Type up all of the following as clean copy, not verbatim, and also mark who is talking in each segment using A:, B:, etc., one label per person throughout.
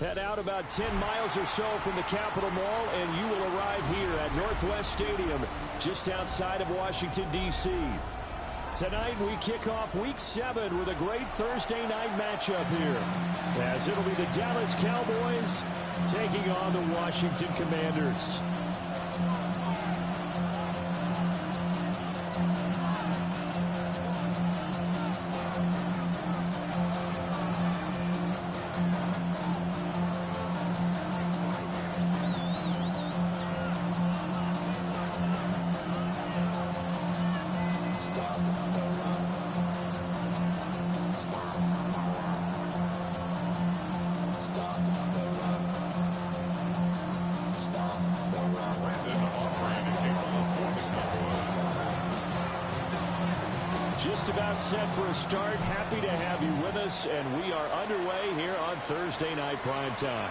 A: Head out about 10 miles or so from the Capitol Mall, and you will arrive here at Northwest Stadium, just outside of Washington, D.C. Tonight, we kick off Week 7 with a great Thursday night matchup here, as it'll be the Dallas Cowboys taking on the Washington Commanders. Just about set for a start. Happy to have you with us, and we are underway here on Thursday Night Prime Time.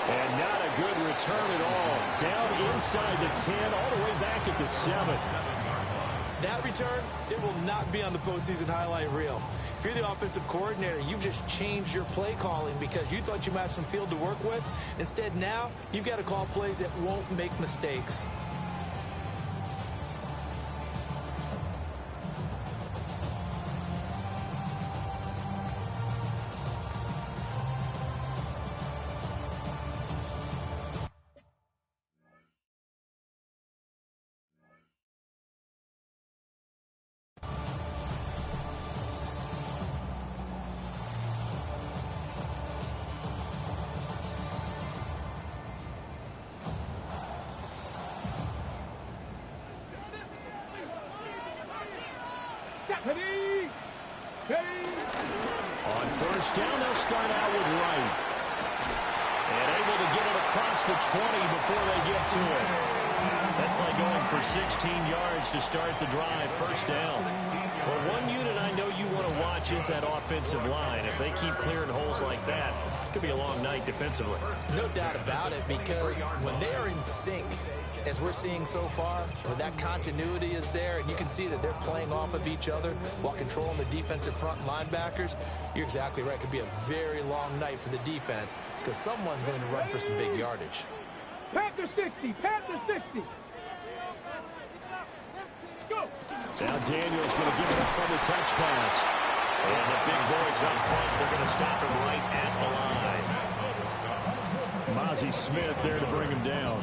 A: And not a good return at all. Down inside the 10, all the way back at the 7.
B: That return, it will not be on the postseason highlight reel. If you're the offensive coordinator, you've just changed your play calling because you thought you might have some field to work with. Instead, now, you've got to call plays that won't make mistakes.
A: On first down, they'll start out with Wright. And able to get it across the 20 before they get to it. That play going for 16 yards to start the drive. First down. Well, one unit I know you want to watch is that offensive line. If they keep clearing holes like that, it could be a long night defensively.
B: No doubt about it, because when they are in sync, as we're seeing so far, when that continuity is there, and you can see that they're playing off of each other while controlling the defensive front linebackers, you're exactly right. It could be a very long night for the defense because someone's going to run for some big yardage.
C: Panther 60, Panther 60. Go.
A: Now Daniel's going to give it up on the touch pass. And the big boys up front, they're going to stop him right at the line. Mozzie Smith there to bring him down.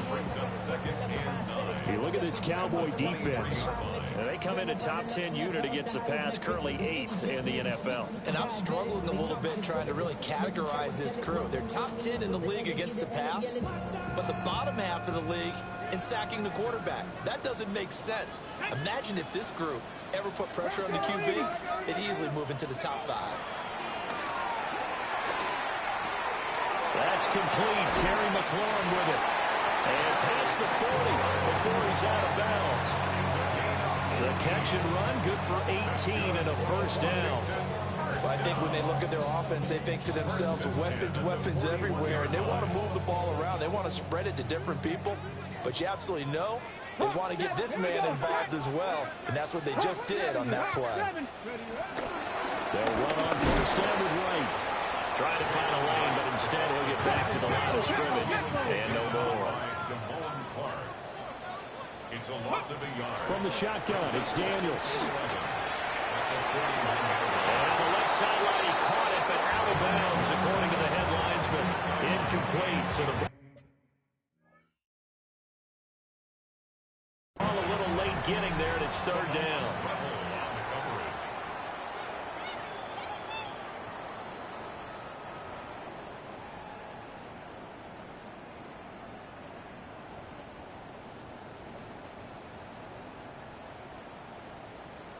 A: You look at this Cowboy defense. Now they come into top 10 unit against the pass, currently 8th in the NFL.
B: And I'm struggling a little bit trying to really categorize this crew. They're top 10 in the league against the pass, but the bottom half of the league in sacking the quarterback. That doesn't make sense. Imagine if this group ever put pressure on the QB, they'd easily move into the top 5.
A: That's complete. Terry McLaurin with it. And past the 40 before he's out of bounds. The catch and run, good for 18 and a first down.
B: Well, I think when they look at their offense, they think to themselves, weapons, weapons everywhere, and they want to move the ball around. They want to spread it to different people, but you absolutely know they want to get this man involved as well, and that's what they just did on that play.
A: They'll run on first down with Wright. Trying to find a lane, but instead he'll get back to the line of scrimmage. And no more. From the shotgun, it's Daniels. And on the left sideline, he caught it, but out of bounds, according to the head linesman. Incomplete. So the ball a little late getting there, and it's third down.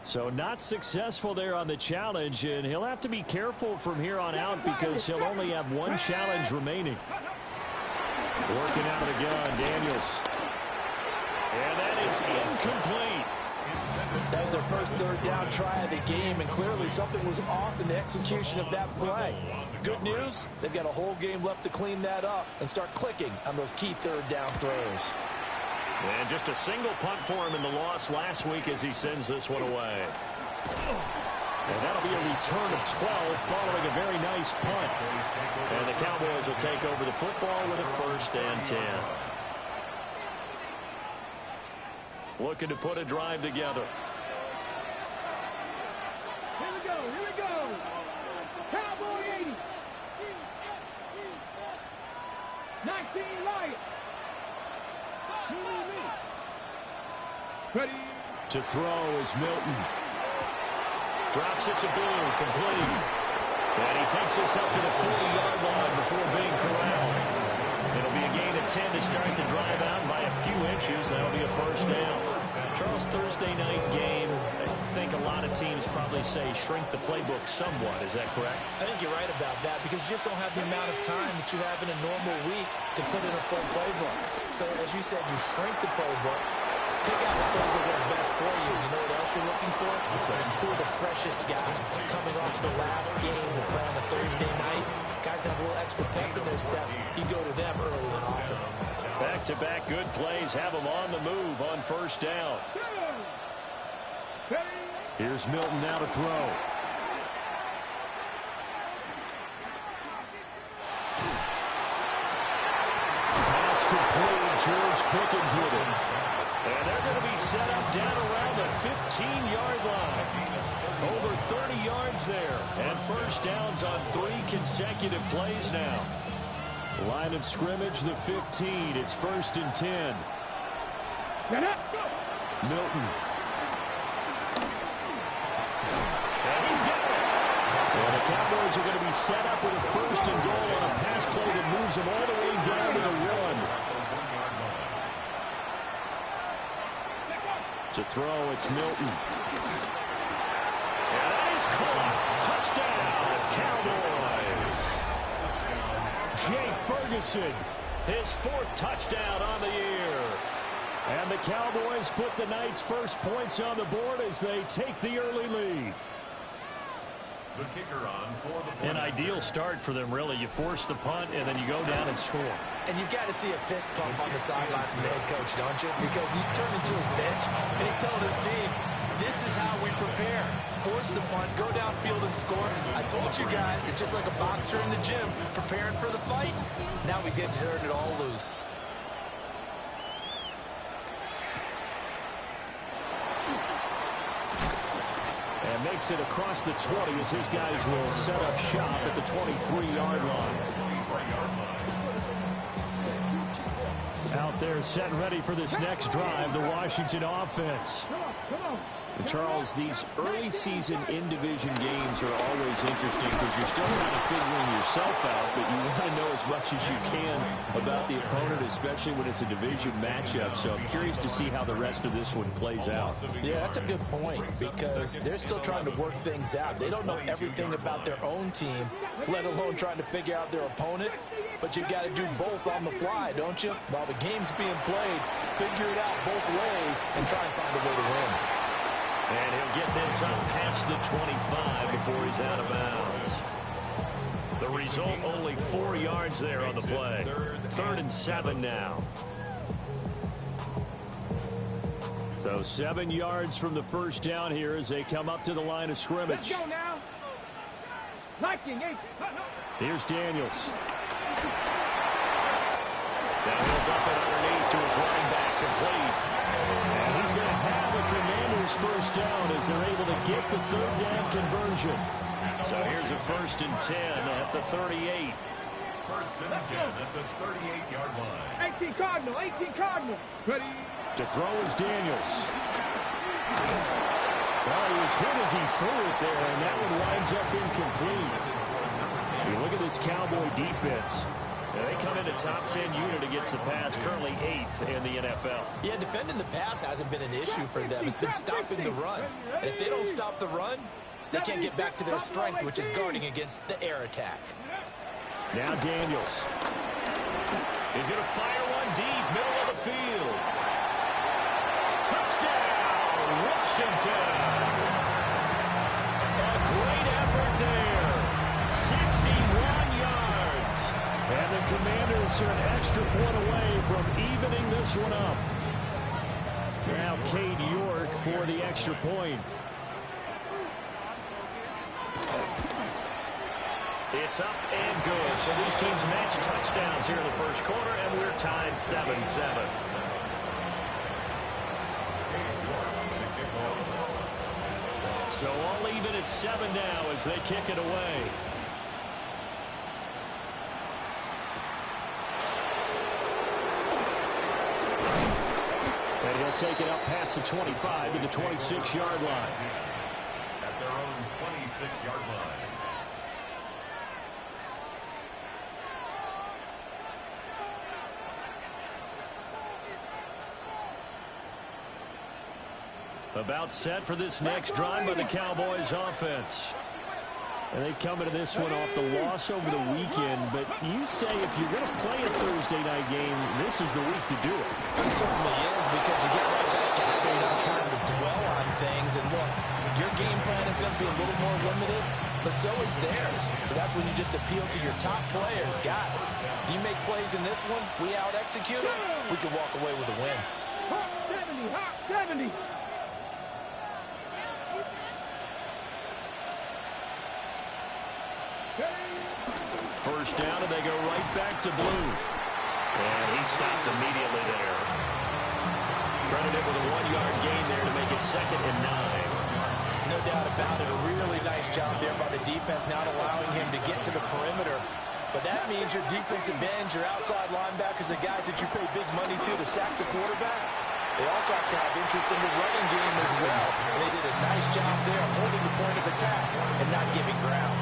A: So not successful there on the challenge, and he'll have to be careful from here on out because he'll only have one challenge remaining. Working out of the gun, Daniels. And that is incomplete.
B: That was their first third down try of the game, and clearly something was off in the execution of that play. Good news, they've got a whole game left to clean that up and start clicking on those key third down throws.
A: And just a single punt for him in the loss last week as he sends this one away. And that'll be a return of 12 following a very nice punt. And the Cowboys will take over the football with a 1st and 10. Looking to put a drive together.
C: Here we go, here we go. Cowboy 80. 19 Lions. Ready.
A: To throw is Milton. Drops it to Blue, complete. And he takes this up to the 40-yard line before being corralled. It'll be a gain of 10 to start the drive out by a few inches. That'll be a 1st down. Charles, Thursday night game, I think a lot of teams probably say shrink the playbook somewhat. Is that correct?
B: I think you're right about that because you just don't have the amount of time that you have in a normal week to put in a full playbook. So, as you said, you shrink the playbook. Pick out the plays that work best for you. You know what else you're looking for? Who are the freshest guys coming off the last game to play on a Thursday night? Guys have a little extra pep in their step. You go to them early and often.
A: Back-to-back good plays have them on the move on 1st down. Here's Milton now to throw. Pass complete. George Pickens with it. And they're going to be set up down around the 15-yard line. Over 30 yards there. And 1st downs on 3 consecutive plays now. Line of scrimmage, the 15. It's 1st and 10. Milton. And he's got it. And the Cowboys are going to be set up with a 1st and goal on a pass play that moves them all the way down to the 1. To throw, it's Milton. And that is caught. Touchdown, Cowboys. Jake Ferguson, his 4th touchdown on the year. And the Cowboys put the night's first points on the board as they take the early lead.
D: The kicker on for the point.
A: An ideal start for them, really. You force the punt, and then you go down and score.
B: And you've got to see a fist pump on the sideline from the head coach, don't you? Because he's turned into his bench, and he's telling his team, this is how we prepare. Force the punt, go downfield and score. I told you guys, it's just like a boxer in the gym, preparing for the fight. Now we get to turn it all loose.
A: And makes it across the 20 as his guys will set up shop at the 23-yard line. Out there set and ready for this next drive, the Washington offense. And Charles, these early season in-division games are always interesting because you're still kind of figuring yourself out, but you want to know as much as you can about the opponent, especially when it's a division matchup. So I'm curious to see how the rest of this one plays out.
B: Yeah, that's a good point because they're still trying to work things out. They don't know everything about their own team, let alone trying to figure out their opponent. But you've got to do both on the fly, don't you? While the game's being played, figure it out both ways and try and find a way to win.
A: And he'll get this up past the 25 before he's out of bounds. The result, only 4 yards there on the play. 3rd and 7 now. So 7 yards from the first down here as they come up to the line of scrimmage.
C: Let's go now. Liking,
A: Here's Daniels. Now he'll dump it underneath to his running back, complete. And he's going to have the Commanders' first down as they're able to get the 3rd down conversion. So here's a 1st and 10 at the 38.
D: 1st and 10 at the 38-yard line.
C: 18 Cardinal, 18 Cardinal. Ready.
A: To throw is Daniels. Well, he was hit as he threw it there, and that one winds up incomplete. You look at this Cowboy defense. And they come into top 10 unit against the pass, currently 8th in the NFL.
B: Yeah, defending the pass hasn't been an issue for them. It's been stopping the run. And if they don't stop the run, they can't get back to their strength, which is guarding against the air attack.
A: Now Daniels. He's going to fire one deep, middle of the field. Touchdown, Washington. A great effort there. 61 yards. And the Commanders are an extra point away from evening this one up. Now Cade York for the extra point. It's up and good. So these teams match touchdowns here in the first quarter, and we're tied 7-7. So all even at 7 now as they kick it away. And he'll take it up past the 25 to the 26-yard line.
D: At their own 26-yard line.
A: About set for this next drive by the Cowboys offense. And they come into this one off the loss over the weekend. But you say if you're going to play a Thursday night game, this is the week to do it.
B: It certainly is, because you get right back out there. You don't have time to dwell on things. And look, your game plan is going to be a little more limited, but so is theirs. So that's when you just appeal to your top players. Guys, you make plays in this one, we out-execute them, we can walk away with a win.
C: Hot 70, hot 70.
A: First down, and they go right back to Blue. And he stopped immediately there. Credited with a 1-yard gain there to make it 2nd and 9.
B: No doubt about it. A really nice job there by the defense, not allowing him to get to the perimeter. But that means your defensive ends, your outside linebackers, the guys that you pay big money to sack the quarterback, they also have to have interest in the running game as well. And they did a nice job there holding the point of attack and not giving ground.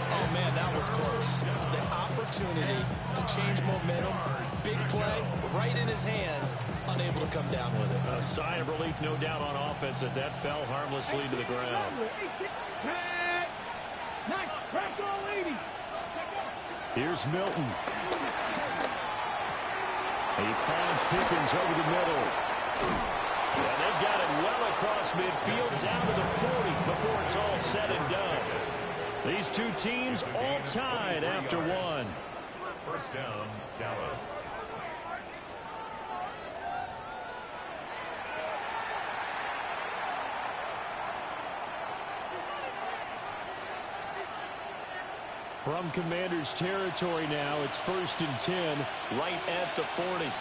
B: Oh, man, that was close. The opportunity to change momentum, big play, right in his hands, unable to come down with it.
A: A sigh of relief, no doubt, on offense that fell harmlessly to the ground.
C: Nice, crack all 80.
A: Here's Milton. He finds Pickens over the middle. And they've got it well across midfield, down to the 40 before it's all said and done. These two teams all tied after one.
D: First down, Dallas.
A: From Commanders territory now, it's 1st and 10, right at the 40.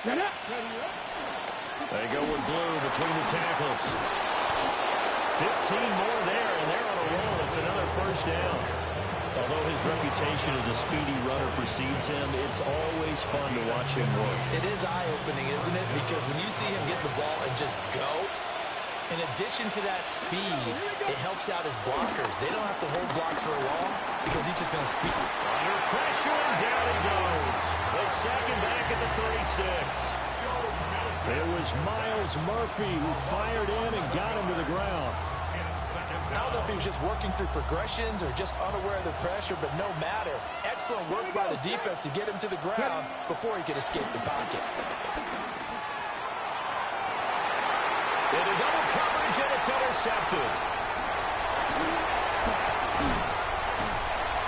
A: They go with Blue between the tackles. 15 more there, and they're on a roll. It's another first down. Although his reputation as a speedy runner precedes him, it's always fun to watch him work.
B: It is eye-opening, isn't it? Because when you see him get the ball and just go, in addition to that speed, it helps out his blockers. They don't have to hold blocks for long because he's just going to speed.
A: Under pressure, and down he goes. They sack him back at the 36. It was Myles Murphy who fired in and got him to the ground.
B: I don't know if he was just working through progressions or just unaware of the pressure, but no matter. Excellent work by the defense to get him to the ground before he could escape the pocket.
A: Into double coverage, and it's intercepted.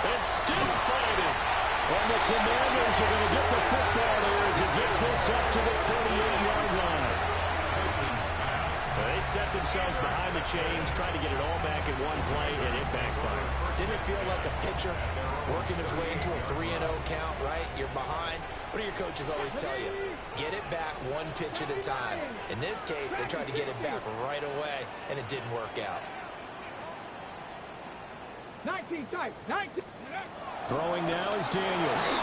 A: It's still fighting. And the Commanders are going to get the football there as it gets this up to the 48-yard line. They set themselves behind the chains, trying to get it all back in one play, and it backfired.
B: Didn't it feel like a pitcher working his way into a 3-0 count, right? You're behind. What do your coaches always tell you? Get it back one pitch at a time. In this case, they tried to get it back right away, and it didn't work out.
C: 19 tight, 19.
A: Throwing now is Daniels.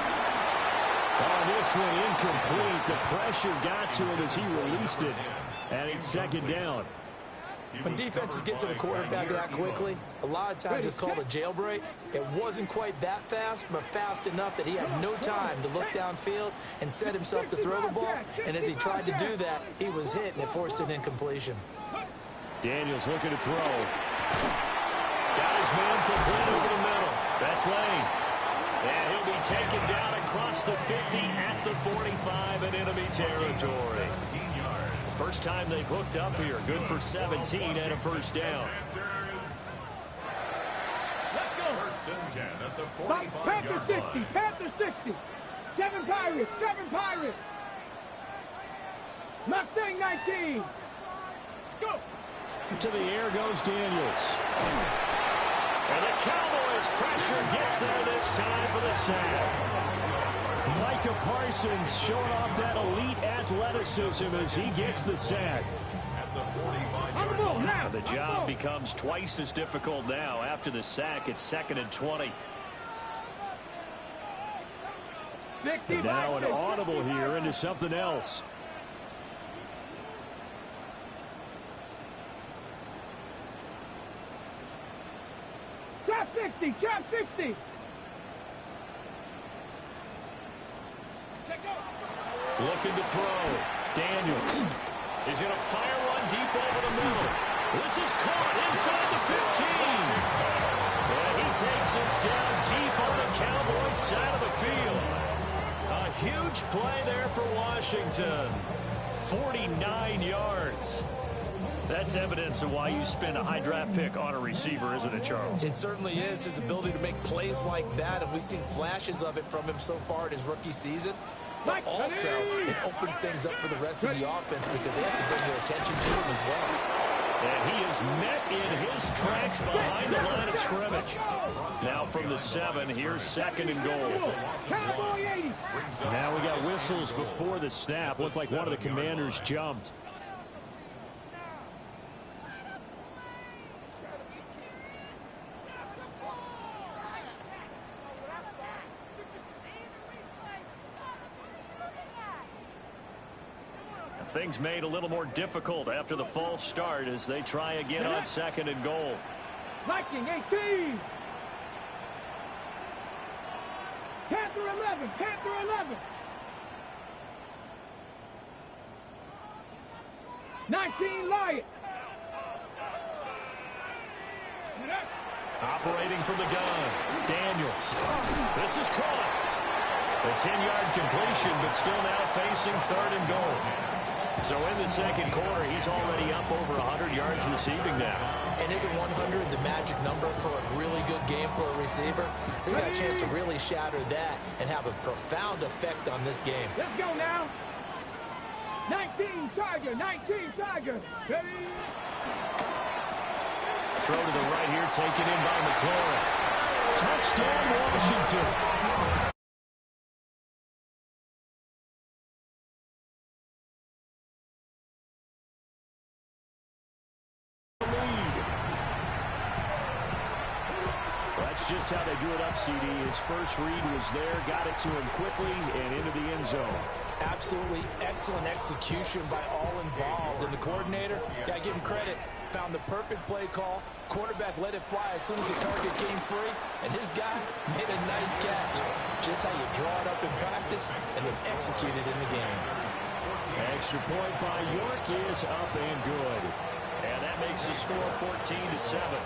A: Oh, this one incomplete. The pressure got to him as he released it. And it's 2nd down.
B: When defenses get to the quarterback that quickly, a lot of times it's called a jailbreak. It wasn't quite that fast, but fast enough that he had no time to look downfield and set himself to throw the ball. And as he tried to do that, he was hit, and it forced an incompletion.
A: Daniels looking to throw. Got his man complete over the middle. That's Lane. And he'll be taken down across the 50 at the 45 in enemy territory. First time they've hooked up here. Good for 17 and a first down.
C: Let's go.
D: First and 10 at the 45-yard
C: Panther 60,
D: line.
C: Panther 60. 7 Pirates, 7 Pirates. Mustang 19. Let's go.
A: To the air goes Daniels. And the Cowboys pressure gets there this time for the sack. Micah Parsons showing off that elite athleticism as he gets the sack. The job becomes twice as difficult now. After the sack, it's 2nd and 20. And now an audible here into something else.
C: Trap 60, trap 60.
A: Looking to throw. Daniels. He's going to fire one deep over the middle. This is caught inside the 15. And he takes this down deep on the Cowboys side of the field. A huge play there for Washington. 49 yards. That's evidence of why you spend a high draft pick on a receiver, isn't it, Charles?
B: It certainly is. His ability to make plays like that, and we've seen flashes of it from him so far in his rookie season. But also, it opens things up for the rest of the offense because they have to bring their attention to him as well.
A: And he is met in his tracks behind the line of scrimmage. Now from the 7, here's 2nd and goal. Now we got whistles before the snap. Looked like one of the Commanders jumped. Things made a little more difficult after the false start as they try again on 2nd and goal.
C: Viking 18. Panther 11. Panther 11. 19 Lion.
A: Operating from the gun. Daniels. This is caught. A 10-yard completion, but still now facing 3rd and goal. So in the 2nd quarter, he's already up over 100 yards receiving now.
B: And isn't 100 the magic number for a really good game for a receiver? So he got a chance to really shatter that and have a profound effect on this game.
C: Let's go now. 19 Tiger, 19 Tiger. Ready?
A: Throw to the right here, taken in by McLaurin. Touchdown, Washington. That's just how they drew it up, CD. His first read was there, got it to him quickly, and into the end zone.
B: Absolutely excellent execution by all involved. And the coordinator, got to give him credit, found the perfect play call. Quarterback let it fly as soon as the target came free, and his guy made a nice catch. Just how you draw it up in practice and then execute it in the game.
A: Extra point by York is up and good. And that makes the score 14-7.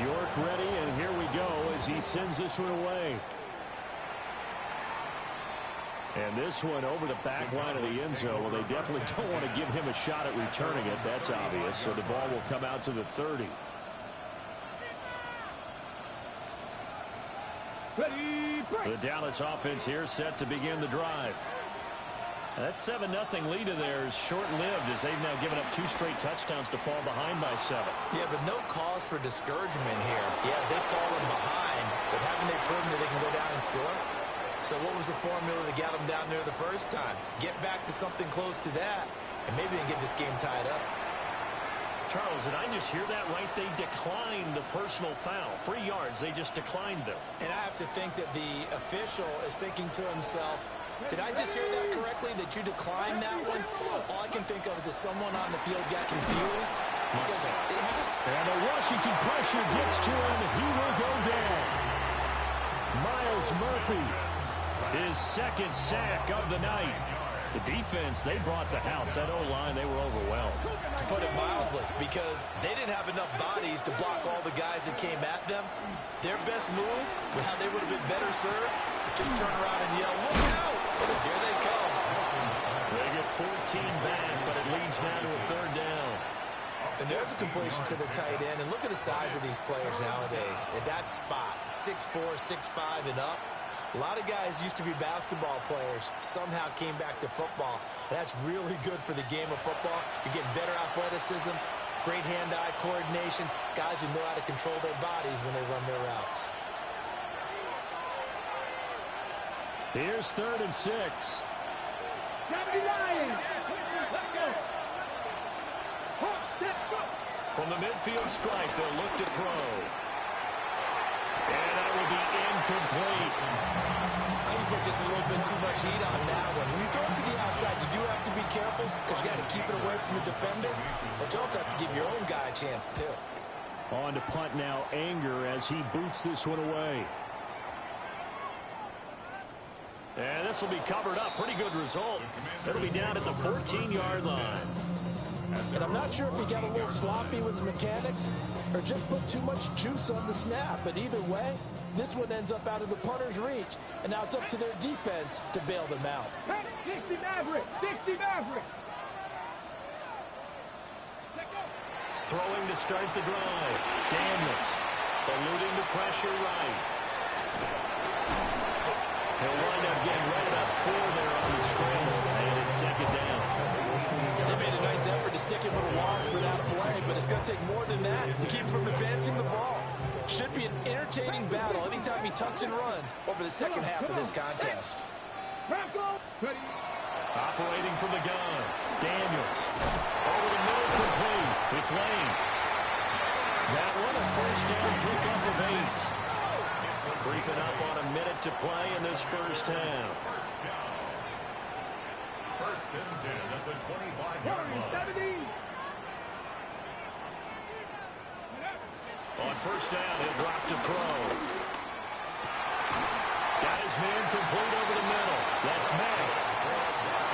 A: York ready, and here we go as he sends this one away. And this one over the back line of the end zone. Well, they definitely don't want to give him a shot at returning it. That's obvious. So the ball will come out to the 30. The Dallas offense here set to begin the drive. That 7-0 lead of theirs short-lived as they've now given up 2 straight touchdowns to fall behind by 7.
B: Yeah, but no cause for discouragement here. Yeah, they've fallen behind, but haven't they proven that they can go down and score? So what was the formula that got them down there the first time? Get back to something close to that, and maybe they can get this game tied up.
A: Charles, did I just hear that right? They declined the personal foul. 3 yards, they just declined them.
B: And I have to think that the official is thinking to himself, did I just hear that correctly, that you declined that one? All I can think of is that someone on the field got confused. Because
A: and the Washington pressure gets to him. He will go down. Myles Murphy, his 2nd sack of the night. The defense, they brought the house. That O-line, they were overwhelmed.
B: To put it mildly, because they didn't have enough bodies to block all the guys that came at them. Their best move, how they would have been better served, just turn around and yell, look out, because here they come.
A: They get 14 back, but it leads now to a 3rd down.
B: And there's a completion to the tight end, and look at the size of these players nowadays. At that spot, 6'4", 6'5", and up. A lot of guys used to be basketball players, somehow came back to football. And that's really good for the game of football. You're getting better athleticism, Great hand-eye coordination. Guys who know how to control their bodies when they run their routes.
A: Here's 3rd and 6.
C: Lions. Let's go. Let's go.
A: From the midfield stripe, they'll look to throw. And that will be incomplete.
B: I think you put just a little bit too much heat on that one. When you throw it to the outside, you do have to be careful because you got to keep it away from the defender. But you also have to give your own guy a chance, too.
A: On to punt now, Anger, as he boots this one away. And this will be covered up. Pretty good result. It'll be down at the 14-yard line.
B: And I'm not sure if he got a little sloppy with the mechanics or just put too much juice on the snap. But either way, this one ends up out of the punter's reach. And now it's up to their defense to bail them out.
C: 60 Maverick. 60 Maverick.
A: Throwing to start the drive. Daniels eluding the pressure right. He'll wind up getting right about 4 there on the scramble, and it's 2nd down.
B: They made a nice effort to stick him with a loss for that play, but it's going to take more than that to keep him from advancing the ball. Should be an entertaining battle anytime he tucks and runs over the second half of this contest.
A: Operating from the gun. Daniels. Over the middle, complete. It's Lane. That one a 1st down pickup of 8. Creeping up on a minute to play in this first half.
D: 1st and 10 at the 25-yard line.
A: On 1st down, he'll drop to throw. Got his man complete over the middle. That's Mack.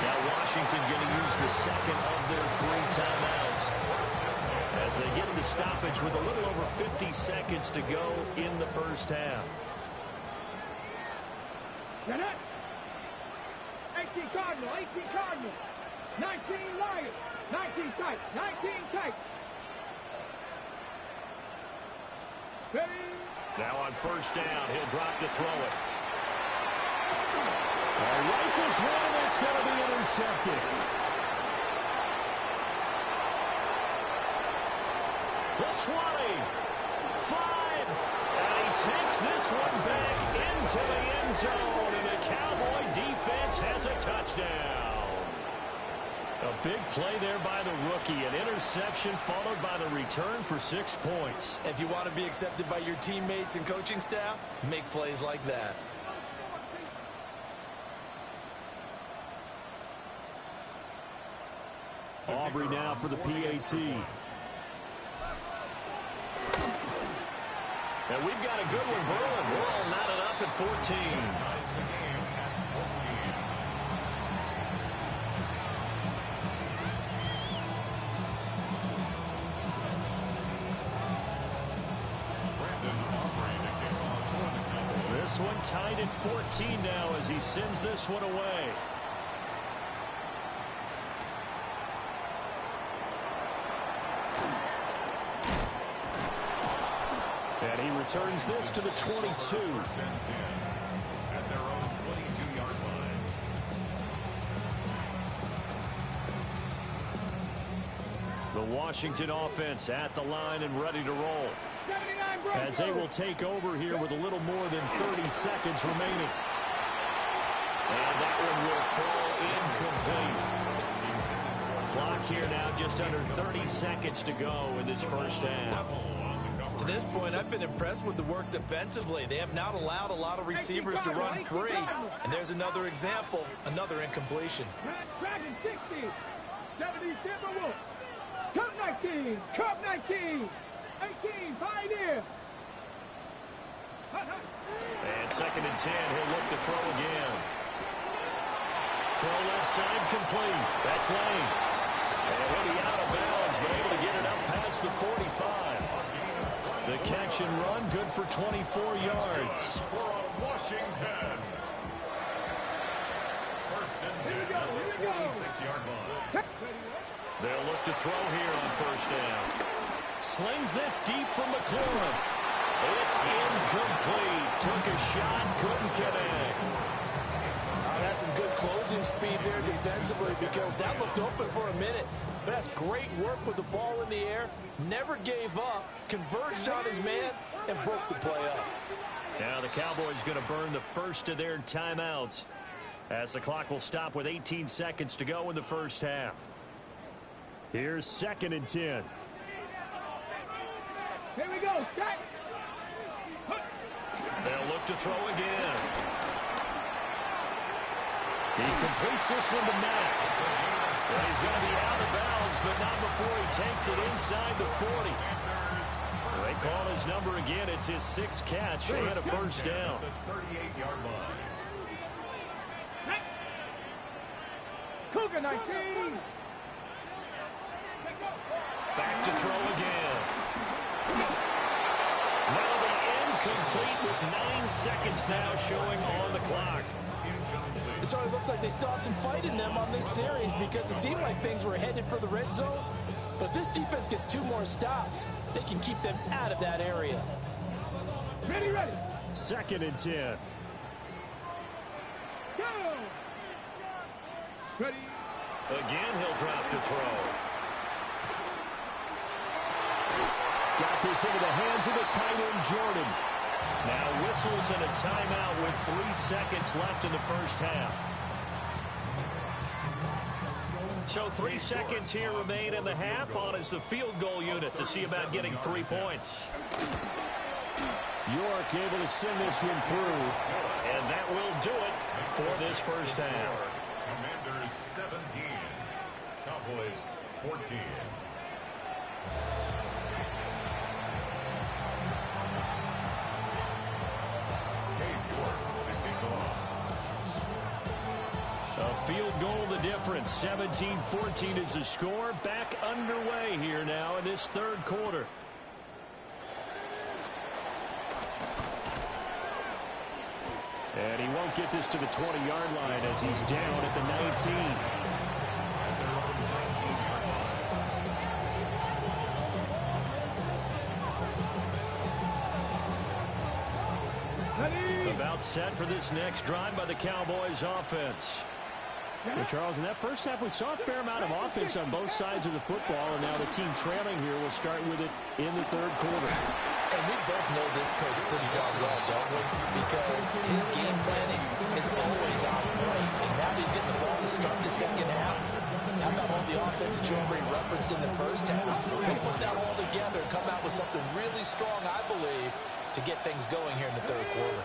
A: Now Washington going to use the 2nd of their 3 timeouts as they get the stoppage with a little over 50 seconds to go in the first half.
C: 18 Cardinal, 18 Cardinal, 19 Lions, 19 tight, 19 tight. Ready?
A: Now on 1st down, he'll drop to throw it. Rifles one, it's going to be intercepted. The 20, 5, and he takes this one back into the end zone, and the Cowboy defense has a touchdown. A big play there by the rookie, an interception followed by the return for 6 points.
B: If you want to be accepted by your teammates and coaching staff, make plays like that.
A: Aubrey now for the PAT. And we've got a good one brewing. We're all knotted up at 14. This one tied at 14 now as he sends this one away. And he returns this to the 22.
D: At their own 22-yard line.
A: The Washington offense at the line and ready to roll. As they will take over here with a little more than 30 seconds remaining. And that one will fall incomplete. Clock here now just under 30 seconds to go in this first half.
B: To this point, I've been impressed with the work defensively. They have not allowed a lot of receivers to run free. And there's another example, another incompletion.
C: Dragon 60, 70 Timberwolves, Cup 19, Cup 19, 18 Pioneer.
A: And 2nd and 10, he'll look to throw again. Throw left side complete. That's Lane. And he'll be out of bounds, but able to get it up past the 45. The catch and run, good for 24 yards.
D: For Washington. 1st and 10 at the 26-yard line.
A: They'll look to throw here on 1st down. Slings this deep from McLaurin. It's incomplete. Took a shot, couldn't connect.
B: That's some good closing speed there defensively because that looked open for a minute. best. Great work with the ball in the air, never gave up, converged on his man, and broke the play up.
A: Now the Cowboys going to burn the first of their timeouts as the clock will stop with 18 seconds to go in the first half. Here's 2nd and 10.
C: Here we go. Set.
A: They'll look to throw again. He completes this one to Mack. Well, he's going to be out of bounds, but not before he takes it inside the 40. They call his number again. It's his 6th catch and a first down.
D: 38-yard line.
C: Cougar 19.
A: Back to throw again. Now the incomplete with 9 seconds now showing on the clock.
B: It sort of looks like they still have some fight in them on this series because it seemed like things were headed for the red zone. But if this defense gets 2 more stops, they can keep them out of that area.
C: Ready.
A: 2nd and 10.
C: Go. Ready.
A: Again, he'll drop to throw. Got this into the hands of the tight end, Jordan. Now whistles and a timeout with 3 seconds left in the first half. So 3 seconds here remain in the half. On is the field goal unit to see about getting 3 points. York able to send this one through. And that will do it for this first half.
D: Commanders 17. Cowboys 14.
A: A field goal the difference. 17-14 is the score. Back underway here now in this 3rd quarter. And he won't get this to the 20-yard line as he's down at the 19. About set for this next drive by the Cowboys offense. Well, Charles, in that first half, we saw a fair amount of offense on both sides of the football, and now the team trailing here will start with it in the 3rd quarter.
B: And we both know this coach pretty darn well, don't we? Because his game planning is always on point. And now he's getting the ball to start the second half. How about all the offense that you already referenced in the first half? He'll put that all together and come out with something really strong, I believe, to get things going here in the 3rd quarter.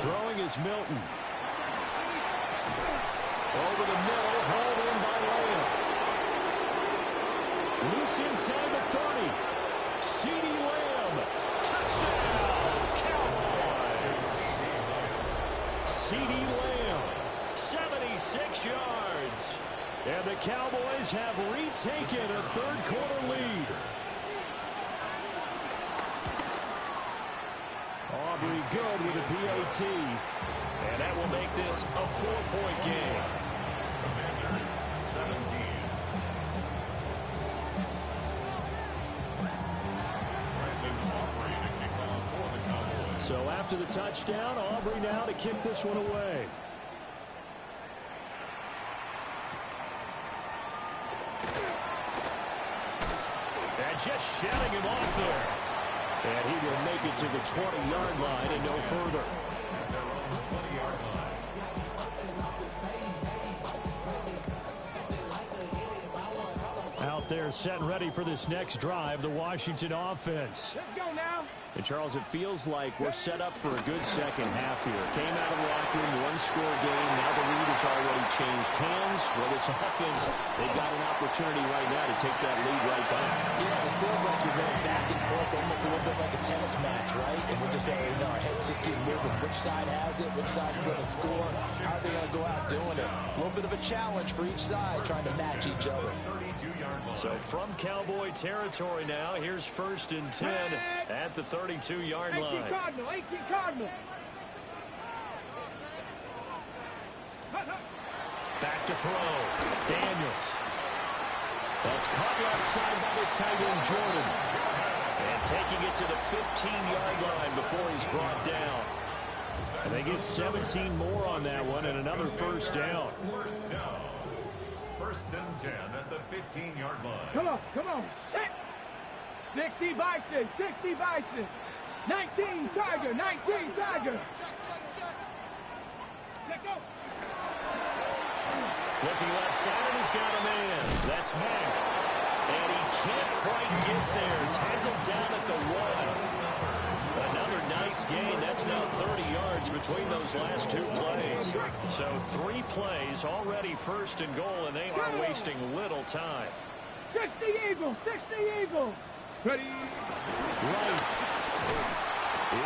A: Throwing is Milton. Over the middle, hauled in by Lamb. Loose inside the 30. CeeDee Lamb. Touchdown, Cowboys. CeeDee Lamb, 76 yards. And the Cowboys have retaken a 3rd quarter lead. Aubrey good with a PAT. And that will make this a 4-point game.
D: Commanders 17. Brandon Aubrey to kick off for the Cowboys.
A: So after the touchdown, Aubrey now to kick this one away. And just shouting him off there. And he will make it to the 20-yard line and no further. Out there set and ready for this next drive, the Washington offense.
C: Let's go now.
A: And, Charles, it feels like we're set up for a good second half here. Came out of the locker room, 1-score game. Now the lead has already changed hands. Well, this offense, they've got an opportunity right now to take that lead right back.
B: Yeah, it feels like you're going back and forth, almost a little bit like a tennis match, right? And we're just saying, our heads just keep moving. Which side has it? Which side's going to score? How are they going to go out doing it? A little bit of a challenge for each side, trying to match each other.
A: So from Cowboy territory now, here's 1st and 10 at the 32-yard
C: 18
A: line.
C: Cardinal, 18 Cardinal.
A: Back to throw. Daniels. That's caught left side by the tight end, Jordan. And taking it to the 15-yard line before he's brought down. And they get 17 more on that one and another first down.
D: First and 10 at the 15-yard line.
C: Come on, come on. 60 Bison, 60 Bison. 19 Tiger, 19 Tiger. Let go.
A: Looking left side, and he's got a man. That's Mack. And he can't quite get there. Tackled down at the 1. Another nice gain. That's now 30 yards between those last two plays. So 3 plays, already first and goal, and they are wasting little time.
C: 60 Eagles, 60 Eagles. Ready.
A: Wright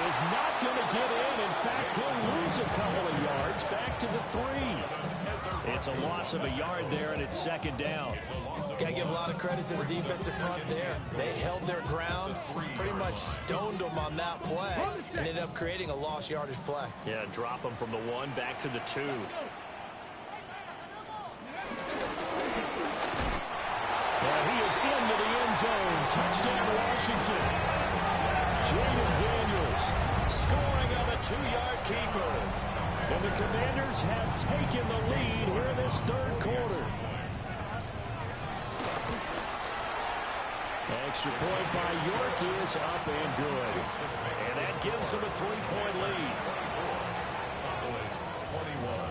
A: is not going to get in. In fact, he'll lose a couple of yards back to the 3. It's a loss of a yard there, and it's second down.
B: Got to give a lot of credit to the defensive front there. They held their ground, pretty much stoned them on that play, and ended up creating a lost yardage play.
A: Yeah, drop them from the 1 back to the 2. And he is into the end zone. Touchdown, Washington. Jaden Daniels scoring on a 2-yard keeper. And the Commanders have taken the lead here in this third quarter. Extra point by York is up and good. And that gives them a 3-point lead.
D: 21.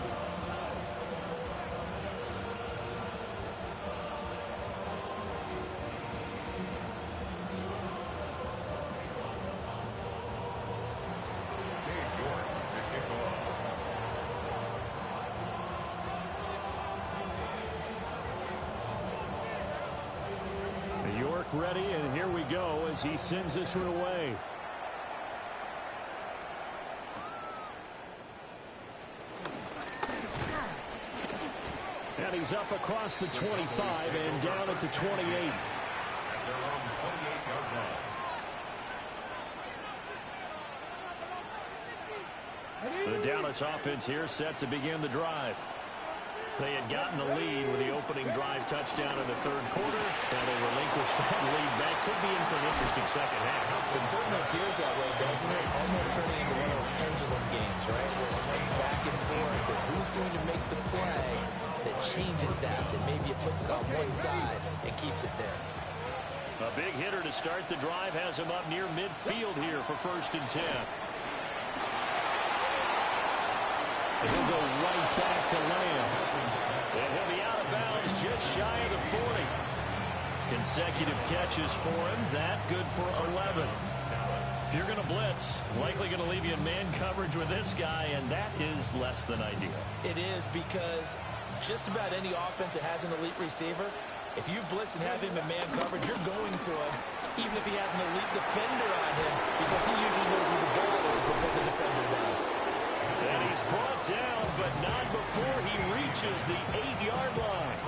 A: Ready, and here we go as he sends this one away. And he's up across the 25 and down at the 28. The Dallas offense here set to begin the drive. They had gotten the lead with the opening drive touchdown in the third quarter. Now they relinquish that lead. That could be in for an interesting second half.
B: It certainly appears that way, doesn't it? Almost turning into one of those pendulum games, right? Where it swings back and forth. And who's going to make the play that changes that maybe it puts it on one side and keeps it there?
A: A big hitter to start the drive has him up near midfield here for first and 10. And he'll go right back to Lamb. And he'll be out of bounds just shy of the 40. Consecutive catches for him. That good for 11. If you're going to blitz, likely going to leave you in man coverage with this guy, and that is less than ideal.
B: It is, because just about any offense that has an elite receiver, if you blitz and have him in man coverage, you're going to him, even if he has an elite defender on him, because he usually knows where the ball is before the defender does.
A: And he's brought down, but not before he reaches the 8-yard line.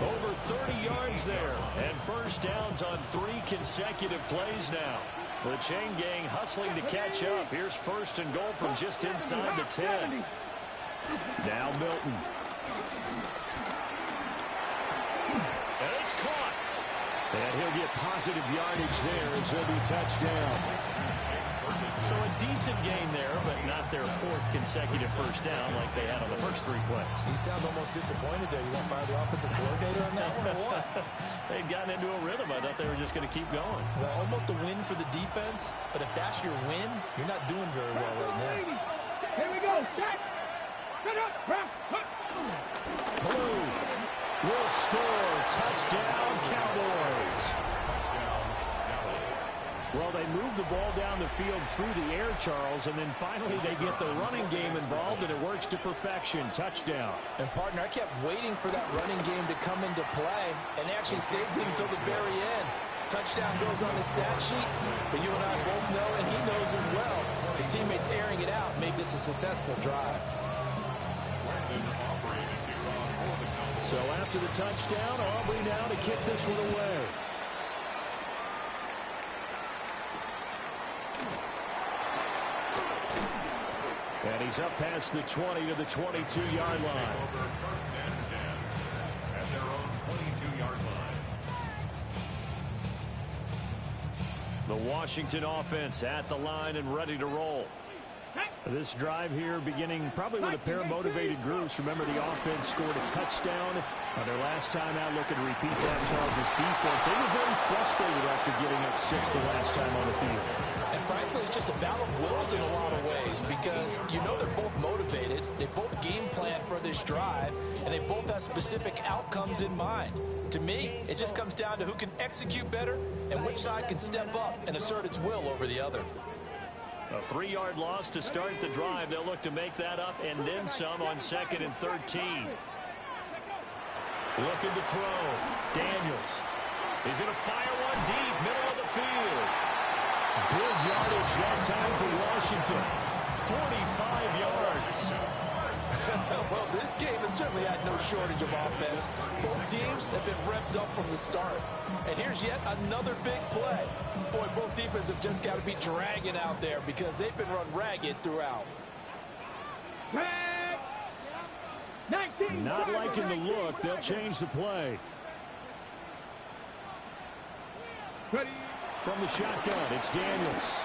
A: Over 30 yards there, and first downs on 3 consecutive plays now. The chain gang hustling to catch up. Here's first and goal from just inside the 10. Now Milton. And it's caught. And he'll get positive yardage there as he'll be touchdown. So a decent gain there, but not their 4th consecutive first down like they had on the first 3 plays.
B: You sound almost disappointed there. You want to fire the offensive coordinator on that one or what?
A: They'd gotten into a rhythm. I thought they were just going to keep going.
B: Well, almost a win for the defense, but if that's your win, you're not doing very well right now.
C: Here we go. Set. Set up. Press.
A: Blue will score. Touchdown, Cowboys. Well, they move the ball down the field through the air, Charles, and then finally they get the running game involved, and it works to perfection. Touchdown.
B: And, partner, I kept waiting for that running game to come into play, and they actually saved it until the very end. Touchdown goes on the stat sheet, but you and I both know, and he knows as well, his teammates airing it out made this a successful drive.
A: So after the touchdown, Aubrey now to kick this one away. And he's up past the 20 to the 22-yard line.
D: First and 10 at their own 22-yard line.
A: The Washington offense at the line and ready to roll. This drive here beginning probably with a pair of motivated groups. Remember, the offense scored a touchdown their last time out. Looking to repeat that. Charles' defense, they were very frustrated after giving up 6 the last time on the field.
B: And frankly, it's just a battle of wills in a lot of ways because you know they're both motivated. They both game plan for this drive, and they both have specific outcomes in mind. To me, it just comes down to who can execute better and which side can step up and assert its will over the other.
A: A 3-yard loss to start the drive. They'll look to make that up and then some on 2nd and 13. Looking to throw. Daniels. He's going to fire one deep, middle of the field. Big yardage that time for Washington. 45 yards.
B: Well, this game has certainly had no shortage of offense. Both teams have been revved up from the start. And here's yet another big play. Boy, both defenses have just got to be dragging out there because they've been run ragged throughout.
C: Drag. 19.
A: Not liking the look. They'll change the play.
C: Ready.
A: From the shotgun, it's Daniels.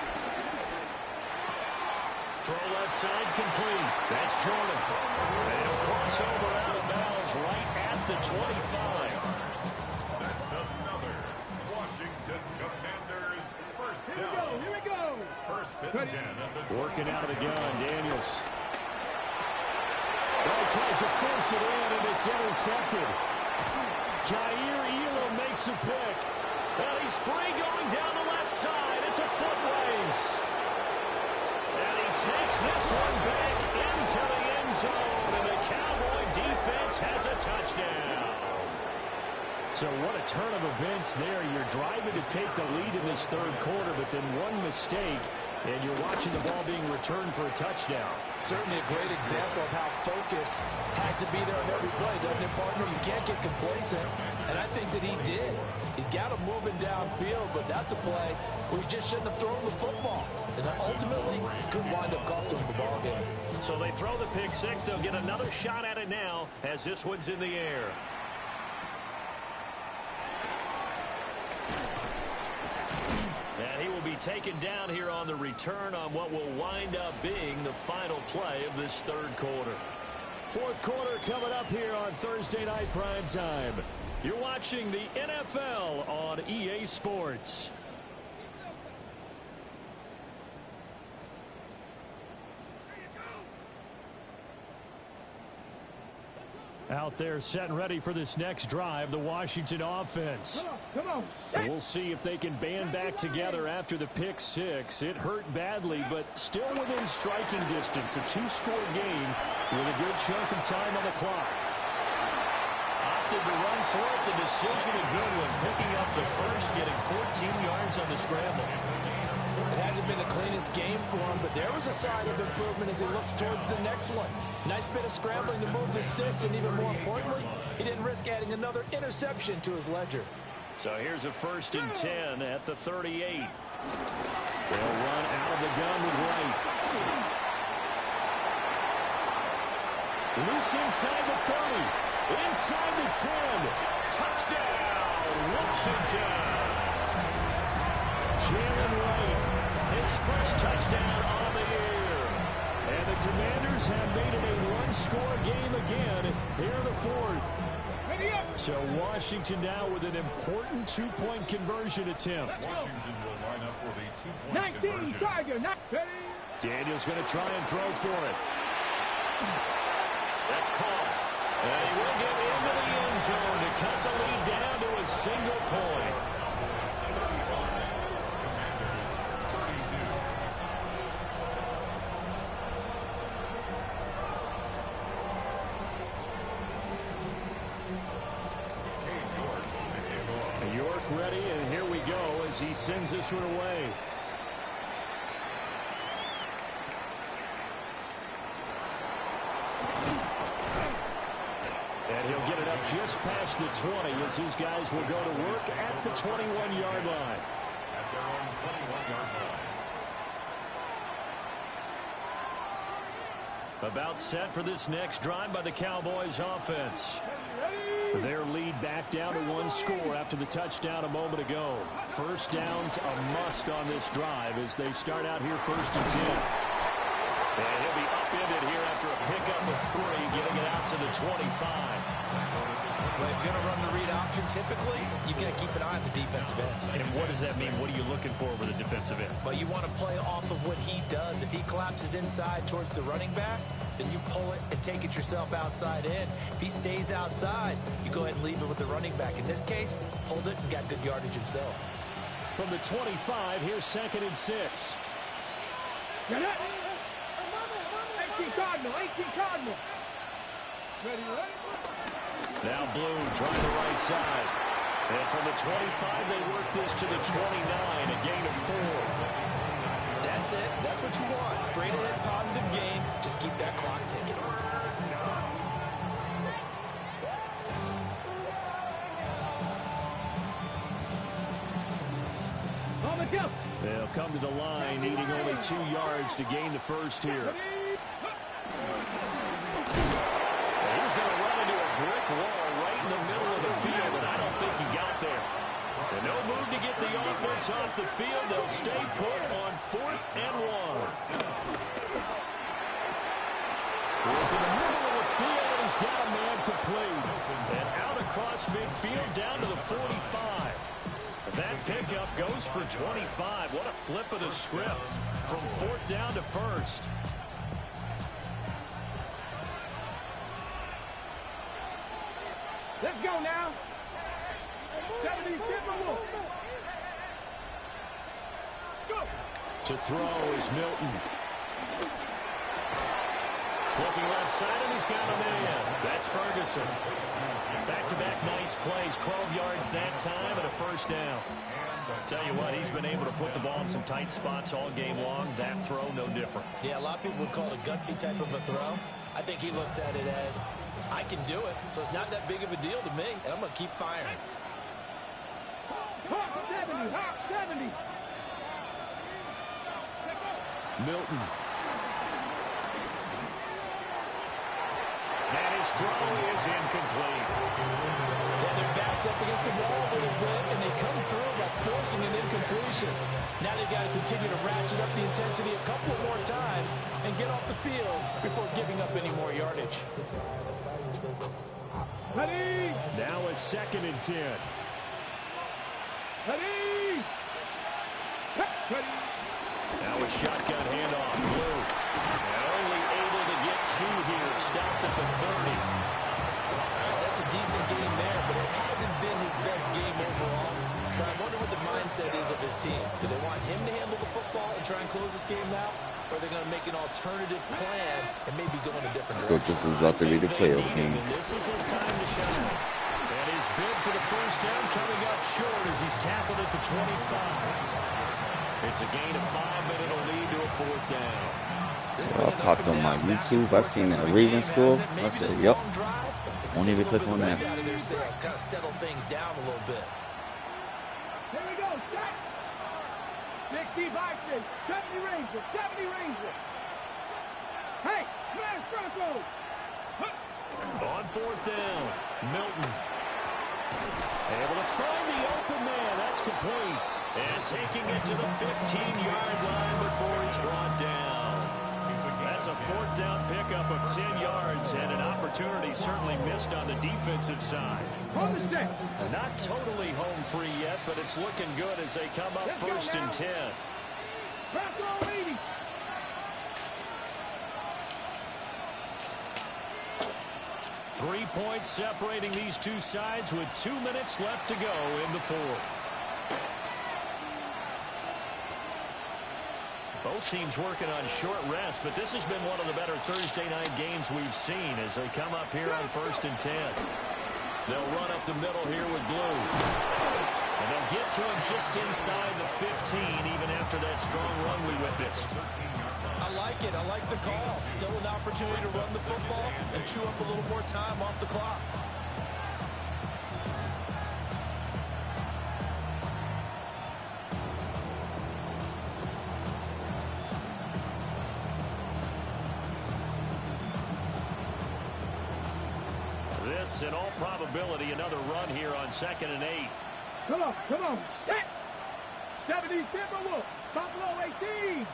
A: Throw left side complete. That's Jordan. And he'll cross over out of bounds right at the 25.
D: That's another Washington Commanders first
C: Here we
D: down.
C: go. Here we go.
D: First and 10 at the
A: Working out of the gun, Daniels. Well, he tries to force it in, and it's intercepted. Jair Elam makes a pick. And he's free going down the left side. It's a foot race. And he takes this one back into the end zone, and the Cowboy defense has a touchdown. So what a turn of events there. You're driving to take the lead in this third quarter, but then one mistake, and you're watching the ball being returned for a touchdown.
B: Certainly a great example of how focus has to be there on every play, doesn't it, partner? You can't get complacent, and I think that he did. He's got him moving downfield, but that's a play where he just shouldn't have thrown the football. And that ultimately could wind up costing him the ball game.
A: So they throw the pick six. They'll get another shot at it now as this one's in the air. And he will be taken down here on the return on what will wind up being the final play of this third quarter. Fourth quarter coming up here on Thursday Night Prime Time. You're watching the NFL on EA Sports. Out there set and ready for this next drive, the Washington offense.
C: Come on.
A: We'll see if they can band back together after the pick six. It hurt badly, but still within striking distance. A two-score game with a good chunk of time on the clock. Opted to run for it. The decision a good one. Picking up the first, getting 14 yards on the scramble.
B: It hasn't been the cleanest game for him, but there was a sign of improvement as he looks towards the next one. Nice bit of scrambling to move the sticks, and even more importantly, he didn't risk adding another interception to his ledger.
A: So here's a 1st and 10 at the 38. They'll run out of the gun with Wright. Loose inside the 30. Inside the 10. Touchdown, Washington. Jalen Wright, his first touchdown on the year. And the Commanders have made it a one-score game again here in the fourth.
C: Ready up.
A: So Washington now with an important two-point conversion attempt.
D: Washington will line up for the two-point
C: 19
D: conversion.
C: Tiger. Ready.
A: Daniels going to try and throw for it. That's caught. And he will get into the end zone to cut the lead down to a single point. York ready, and here we go as he sends this one away. And he'll get it up just past the 20 as his guys will go to work at the 21-yard line.
D: At their own 21-yard line.
A: About set for this next drive by the Cowboys offense.
C: Ready.
A: Their lead back down to one score after the touchdown a moment ago. First down's a must on this drive as they start out here 1st and 10. And he'll be upended here after a pickup of 3, getting it out to the 25.
B: But if you're going to run the read option, typically, you've got to keep an eye on the defensive end.
A: And what does that mean? What are you looking for with a defensive end?
B: Well, you want to play off of what he does. If he collapses inside towards the running back, then you pull it and take it yourself outside in. If he stays outside, you go ahead and leave it with the running back. In this case, pulled it and got good yardage himself.
A: From the 25, here's 2nd and 6.
C: Get it. 18 Cardinal. 18 Cardinal. Ready, ready?
A: Now Blue trying the right side. And from the 25, they work this to the 29, a gain of 4.
B: That's it. That's what you want. Straight ahead, positive gain. Just keep that clock ticking.
C: On the jump.
A: They'll come to the line, needing only 2 yards to gain the first here. He's going to run into a brick wall right in the middle of the field, and I don't think he got there. And no move to get the offense off the field. They'll stay put on 4th and 1. Look in the middle of the field, and he's got a man complete. And out across midfield, down to the 45. That pickup goes for 25. What a flip of the script from 4th down to 1st.
C: Let's go now. 70 Timberwolves. Let's go.
A: To throw is Milton. Looking left side, and he's got a man. That's Ferguson. Back-to-back nice plays. 12 yards that time and a first down. Tell you what, he's been able to put the ball in some tight spots all game long. That throw, no different.
B: Yeah, a lot of people would call it a gutsy type of a throw. I think he looks at it as, I can do it, so it's not that big of a deal to me, and I'm going to keep firing.
C: Hawk 70. Hawk 70.
A: Milton. And his throw is incomplete.
E: Yeah, their backs up against the wall a little bit, and they come through by forcing an incompletion. Now they've got to continue to ratchet up the intensity a couple more times and get off the field before giving up any more yardage.
C: Ready.
A: Now a 2nd and 10.
C: Ready. Ready.
A: Now a shotgun handoff. Blue. And only able to get 2 here. Stopped at the 30.
B: That's a decent game there, but it hasn't been his best game overall. So I wonder what the mindset is of his team. Do they want him to handle the football and try and close this game out? Or are they going to make an alternative plan and maybe go in a different direction?
F: Coach, this is about to be the playoff game.
A: This is his time to shine. And his bid for the first down coming up short as he's tackled at the 25. It's a gain of 5, but it'll lead to a 4th down.
F: I popped on my YouTube. I seen that Raven School. I said, yep. Won't even click on that.
B: Out of their sales, kind of settle things down a little bit.
C: Here we go. Set. 60 Bison. 70 Ranger. 70 Ranger. Hey, smash Broncos.
A: On 4th down, Milton. Able to find the open man. That's complete. And taking it to the 15-yard line before he's brought down. That's a 4th down pickup of 10 yards and an opportunity certainly missed on the defensive side. Not totally home free yet, but it's looking good as they come up 1st and 10.
C: Bronco 80.
A: Three points separating these two sides with 2 minutes left to go in the 4th. Both teams working on short rest, but this has been one of the better Thursday night games we've seen as they come up here on 1st and 10. They'll run up the middle here with Blue. And they'll get to him just inside the 15, even after that strong run we witnessed.
B: I like it. I like the call. Still an opportunity to run the football and chew up a little more time off the clock.
A: This, in all probability, another run here on 2nd and 8.
C: Come on, come on. Set. 70 Timberwolves. Buffalo 18.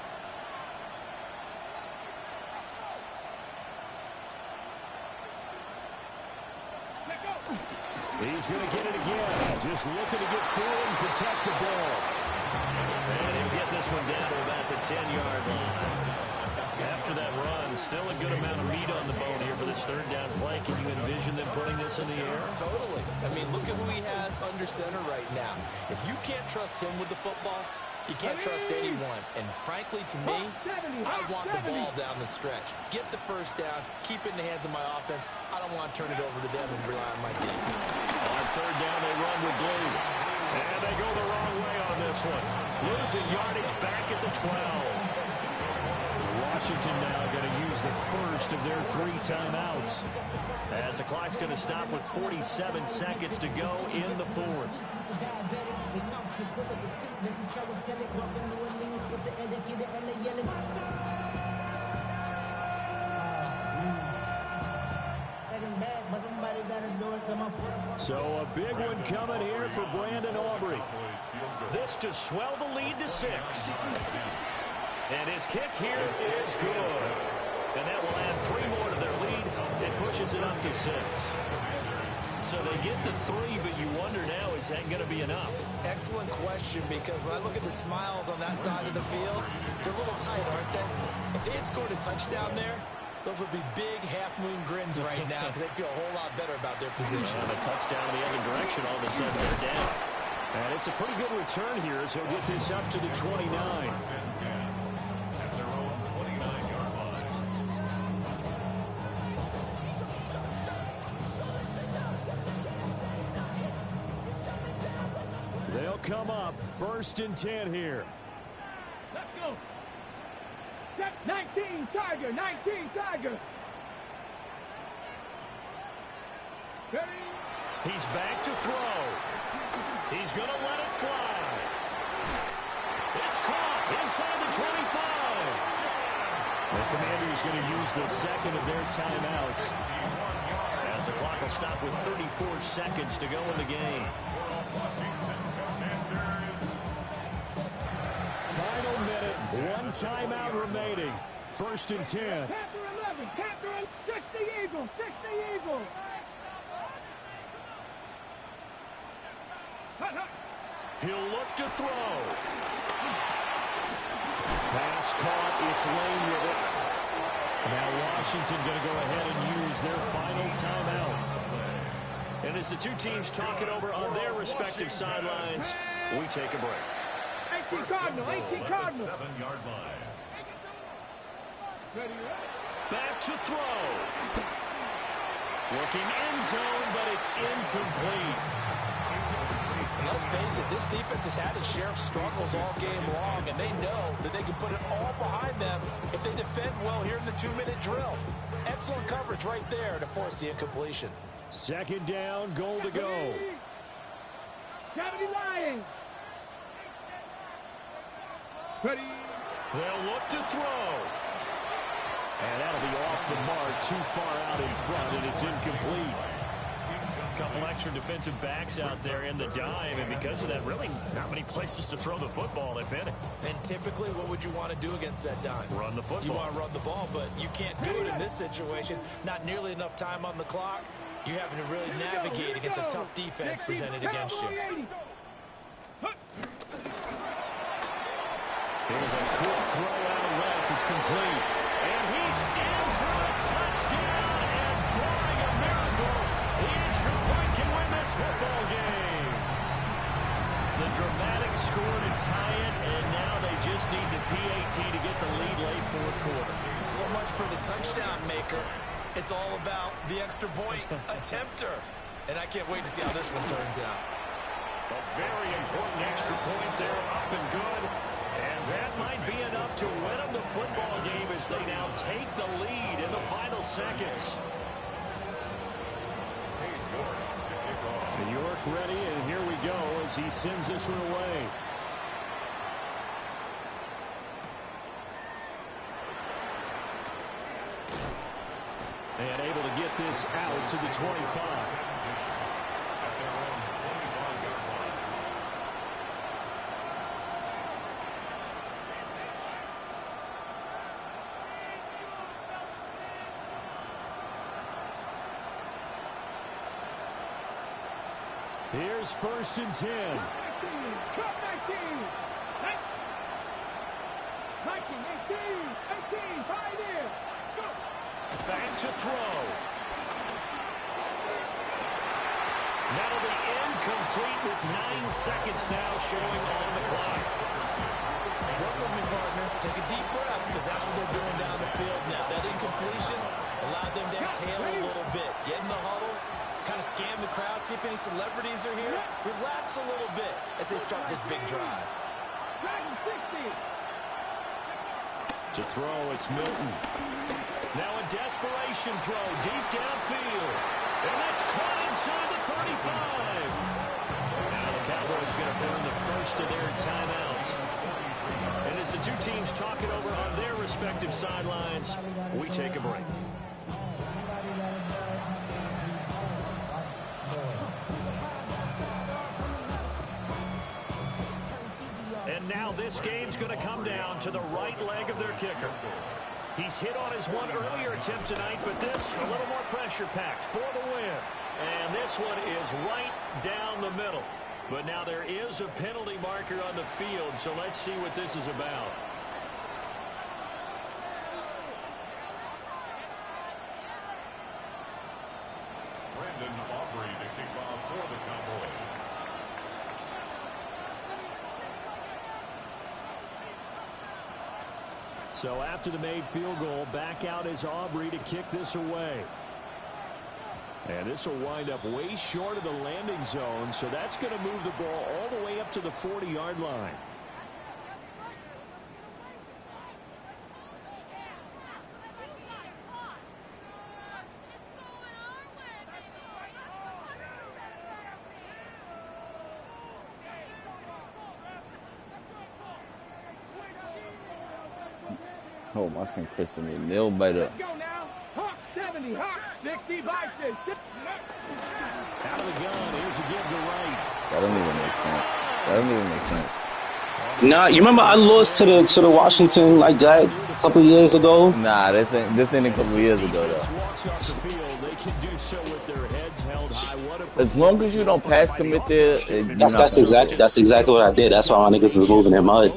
A: He's going to get it again. Just looking to get forward and protect the ball. And he'll get this one down to about the 10-yard line. After that run, still a good amount of meat on the bone here for this third down play. Can you envision them putting this in the air?
B: Totally. I mean, look at who he has under center right now. If you can't trust him with the football, you can't trust anyone. And frankly, to me, I want the ball down the stretch. Get the first down, keep it in the hands of my offense. I don't want to turn it over to them and rely on my D.
A: On third down, they run with blue. And they go the wrong way on this one. Losing yardage back at the 12. Washington now going to use the first of their 3 timeouts. As the clock's going to stop with 47 seconds to go in the fourth. So a big one coming here for Brandon Aubrey. This to swell the lead to 6. And his kick here is good. And that will add 3 more to their lead and pushes it up to 6. So they get to 3, but you wonder now, is that going to be enough?
B: Excellent question, because when I look at the smiles on that side of the field, they're a little tight, aren't they? If they had scored a touchdown there, those would be big half-moon grins right now because they'd feel a whole lot better about their position.
A: And a touchdown in the other direction, all of a sudden they're down. And it's a pretty good return here as he'll get this up to the 29. They'll come up 1st and 10 here.
C: Let's go. Set 19, Tiger, 19, Tiger. Ready?
A: He's back to throw. He's going to let it fly. It's caught inside the 25. The Commanders going to use the second of their timeouts as the clock will stop with 34 seconds to go in the game. Final minute, 1 timeout remaining. 1st and 10.
C: Panther 11, Panther 60 Eagles, 60 Eagles.
A: He'll look to throw. Pass caught, it's Lane with it. Now Washington going to go ahead and use their final timeout. And as the 2 teams talk it over on their respective sidelines, we take a break.
C: 18 Cardinal, 18 Cardinal.
D: 7-yard line.
C: Ready?
A: Back to throw. Looking end zone, but it's incomplete.
B: Let's face it, this defense has had its share of struggles all game long, and they know that they can put it all behind them if they defend well here in the 2-minute drill. Excellent coverage right there to force the incompletion.
A: 2nd down, goal to go.
C: 70 Lions. Ready?
A: They'll look to throw. And that'll be off the mark, too far out in front, and it's incomplete. Couple extra defensive backs out there in the dime, and because of that, really not many places to throw the football, if any.
B: And typically, what would you want to do against that dime?
A: Run the football.
B: You want to run the ball, but you can't do it in this situation. Not nearly enough time on the clock. You're having to really navigate against a tough defense presented against you.
A: Here's a quick throw out left. It's complete. And he's in for a touchdown, and barring a miracle, the extra point can win this football game. The dramatic score to tie it, and now they just need the PAT to get the lead late 4th quarter.
B: So much for the touchdown maker. It's all about the extra point attempter. And I can't wait to see how this one turns out.
A: A very important extra point there, up and good. And that might be enough to win them the football game as they now take the lead in the final seconds. York ready, and here we go as he sends this one away. And able to get this out to the 25. Here's 1st and 10.
C: 19, 19, 18, 5 in. Go.
A: Back to throw. That'll be incomplete with 9 seconds now showing on the clock.
B: Work with me, partner. Take a deep breath, because that's what they're doing down the field now. That incompletion allowed them to exhale a little bit. Get in the huddle, kind of scan the crowd, see if any celebrities are here. Relax a little bit as they start this big drive.
C: Dragon 60.
A: To throw, it's Milton. Now a desperation throw deep downfield. And that's caught inside the 35. Now the Cowboys going to burn the first of their timeouts. And as the two teams talk it over on their respective sidelines, we take a break. And now this game's going to come down to the right leg of their kicker. He's hit on his one earlier attempt tonight, but this a little more pressure-packed for the win. And this one is right down the middle. But now there is a penalty marker on the field, so let's see what this is about.
D: Brandon Aubrey to kick off for the Cowboys.
A: So after the made field goal, back out is Aubrey to kick this away. And this will wind up way short of the landing zone, so that's going to move the ball all the way up to the 40-yard line.
F: Oh, my son Christian a nail biter.
C: Let's go now. Hawk 70, Hawk 60, Bison.
A: Out of the gun, here's a give to right.
F: That don't even make sense. That don't even make sense.
G: Nah, you remember I lost to the Washington like that a couple of years ago?
F: Nah, this ain't a couple years ago though. As long as you don't pass commit there,
G: That's exactly what I did. That's why my niggas was moving in mud.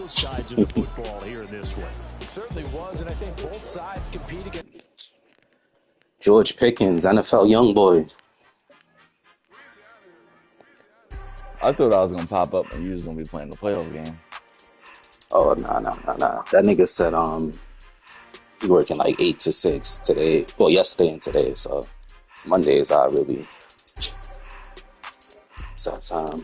B: It certainly was, and I think both sides compete against
G: George Pickens, NFL young boy.
F: I thought I was gonna pop up and you was gonna be playing the playoff game.
G: Oh nah. That nigga said he working like 8 to 6 today. Well, yesterday and today. So Mondays I really it's that time.